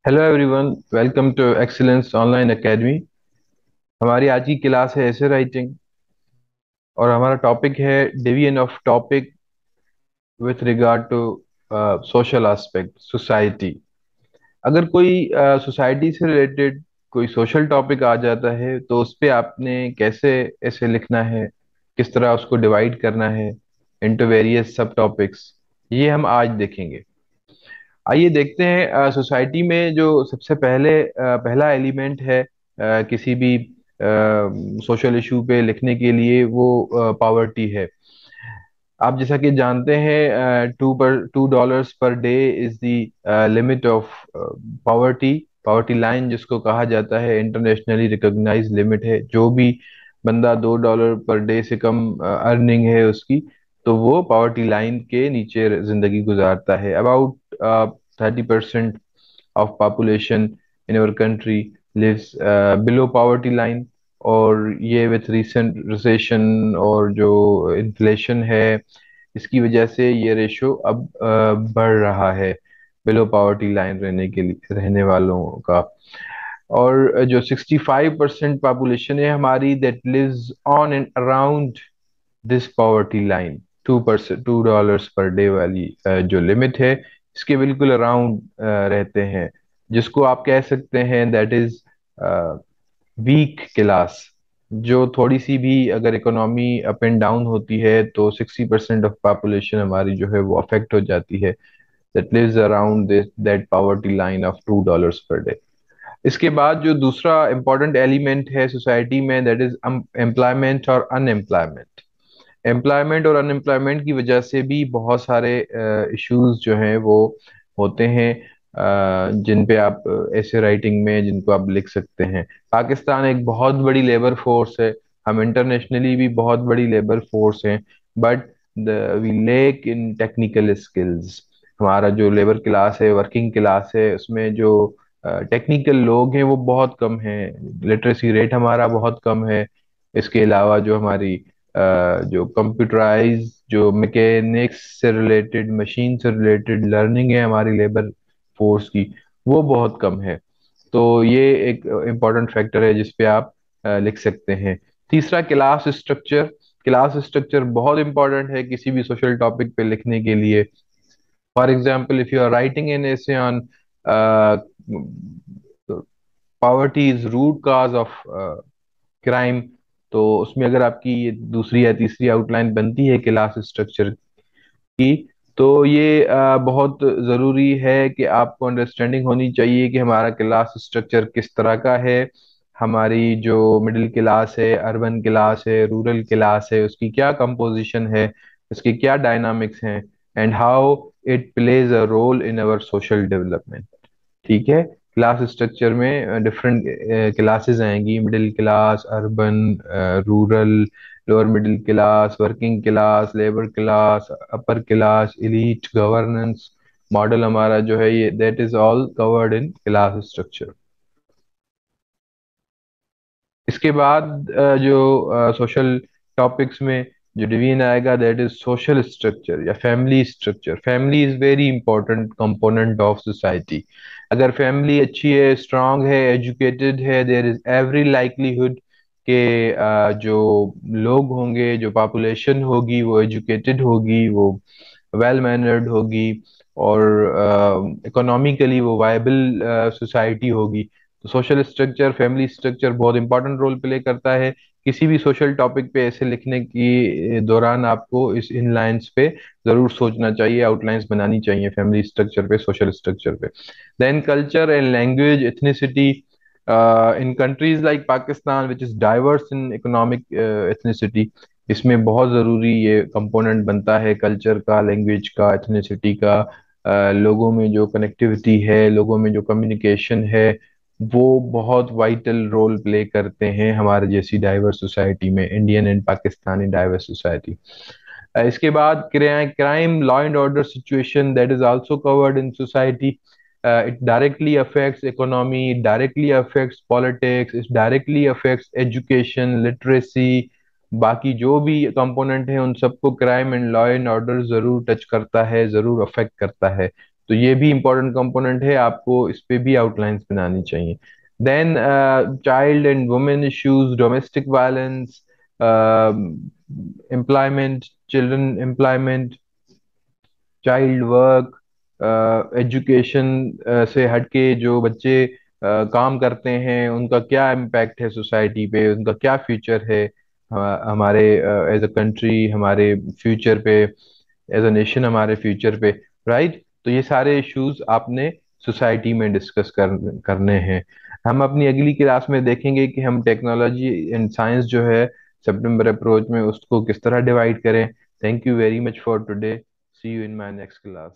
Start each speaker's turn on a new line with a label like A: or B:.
A: Hello everyone, welcome to excellence online academy. हमारी आज की क्लास है ऐसे राइटिंग और हमारा टॉपिक है division of topic with regard to social aspect society. अगर कोई सोसाइटी से रिलेटेड कोई सोशल टॉपिक आ जाता है तो उस पे आपने कैसे ऐसे लिखना है, किस तरह उसको डिवाइड करना है इनटू वेरियस सब टॉपिक्स, ये हम आज देखेंगे। आइए देखते हैं सोसाइटी में जो सबसे पहला एलिमेंट है किसी भी सोशल इशू पे लिखने के लिए वो पावर्टी है। आप जैसा कि जानते हैं $2 per day is the limit of poverty. Poverty line जिसको कहा जाता है इंटरनेशनली रिकॉग्नाइज्ड लिमिट है। जो भी बंदा $2 पर डे से कम अर्निंग है उसकी, तो वो पावर्टी लाइन के नीचे जिंदगी गुजारता है। About 30% of population in our country lives below poverty line। और ये विथ रिसेंट रिसेशन और जो इन्फ्लेशन है, इसकी वजह से ये रेशो अब बढ़ रहा है बिलो पॉवर्टी लाइन रहने के लिए रहने वालों का। और जो 65% पॉपुलेशन है हमारी that lives on and around this poverty line. $2 per day वाली जो लिमिट है, इसके बिल्कुल अराउंड रहते हैं, जिसको आप कह सकते हैं दैट इज वीक क्लास। जो थोड़ी सी भी अगर इकोनॉमी अप एंड डाउन होती है तो 60% ऑफ पॉपुलेशन हमारी जो है वो अफेक्ट हो जाती है, that lives around that poverty line of $2 per day. इसके बाद जो दूसरा इम्पोर्टेंट एलिमेंट है सोसाइटी में दैट इज एम्प्लॉयमेंट और अनएम्प्लॉयमेंट। एम्प्लॉयमेंट और अनएम्प्लॉयमेंट की वजह से भी बहुत सारे इश्यूज जो हैं वो होते हैं, जिन पे आप ऐसे राइटिंग में जिनको आप लिख सकते हैं। पाकिस्तान एक बहुत बड़ी लेबर फोर्स है, हम इंटरनेशनली भी बहुत बड़ी लेबर फोर्स हैं, but we lack in technical skills. हमारा जो लेबर क्लास है, वर्किंग क्लास है, उसमें जो टेक्निकल लोग हैं वो बहुत कम हैं। लिटरेसी रेट हमारा बहुत कम है। इसके अलावा जो हमारी जो कंप्यूटराइज जो मैकेनिक्स से रिलेटेड, मशीन से रिलेटेड लर्निंग है हमारी लेबर फोर्स की, वो बहुत कम है। तो ये एक इम्पॉर्टेंट फैक्टर है जिस पे आप लिख सकते हैं। तीसरा, क्लास स्ट्रक्चर। क्लास स्ट्रक्चर बहुत इंपॉर्टेंट है किसी भी सोशल टॉपिक पे लिखने के लिए। For example, if you are writing an essay on poverty is root cause of crime, तो उसमें अगर आपकी ये दूसरी या तीसरी आउटलाइन बनती है क्लास स्ट्रक्चर की, तो ये बहुत ज़रूरी है कि आपको अंडरस्टैंडिंग होनी चाहिए कि हमारा क्लास स्ट्रक्चर किस तरह का है। हमारी जो मिडिल क्लास है, अर्बन क्लास है, रूरल क्लास है, उसकी क्या कंपोजिशन है, उसके क्या डायनामिक्स हैं, and how it plays a role in our social development. ठीक है। क्लास स्ट्रक्चर में डिफरेंट क्लासेस आएंगी, middle class, urban, rural, lower middle class, working class, labour class, upper class, elite, governance model. हमारा जो है ये that is all covered in class structure. इसके बाद जो सोशल टॉपिक्स में जो डिवीजन आएगा दैट इज सोशल स्ट्रक्चर या family structure. Family is very important component of society. अगर फैमिली अच्छी है, स्ट्रांग है, एजुकेटेड है, देयर इज एवरी लाइकलीहुड के जो लोग होंगे, जो पॉपुलेशन होगी वो एजुकेटेड होगी, वो वेल मैनर्ड होगी, और इकोनॉमिकली वो वायबल सोसाइटी होगी। तो सोशल स्ट्रक्चर, फैमिली स्ट्रक्चर बहुत इंपॉर्टेंट रोल प्ले करता है। किसी भी सोशल टॉपिक पे ऐसे लिखने की दौरान आपको इस इन लाइंस पे जरूर सोचना चाहिए, आउटलाइंस बनानी चाहिए फैमिली स्ट्रक्चर पे, सोशल स्ट्रक्चर पे। Then culture and language, ethnicity. In countries like Pakistan which is diverse in economic ethnicity, इसमें बहुत ज़रूरी ये कंपोनेंट बनता है कल्चर का, लैंग्वेज का, एथनिसिटी का। लोगों में जो कनेक्टिविटी है, लोगों में जो कम्युनिकेशन है, वो बहुत वाइटल रोल प्ले करते हैं हमारे जैसी डाइवर्स सोसाइटी में, Indian and Pakistani diverse society. इसके बाद crime, law and order situation that is also covered in society. It directly affects economy, directly affects politics, it directly affects education, literacy. बाकी जो भी कंपोनेंट है उन सबको crime and law and order जरूर touch करता है, जरूर अफेक्ट करता है। तो ये भी इम्पोर्टेंट कंपोनेंट है, आपको इस पे भी आउटलाइंस बनानी चाहिए। Then child and women issues, domestic violence, employment, children employment, child work, education से हटके जो बच्चे काम करते हैं उनका क्या इम्पैक्ट है सोसाइटी पे, उनका क्या फ्यूचर है हमारे एज अ कंट्री, हमारे फ्यूचर पे, एज अ नेशन हमारे फ्यूचर पे, राइट। तो ये सारे इश्यूज आपने सोसाइटी में डिस्कस करने हैं। हम अपनी अगली क्लास में देखेंगे कि हम टेक्नोलॉजी एंड साइंस जो है सितंबर अप्रोच में उसको किस तरह डिवाइड करें। Thank you very much for today. See you in my next class.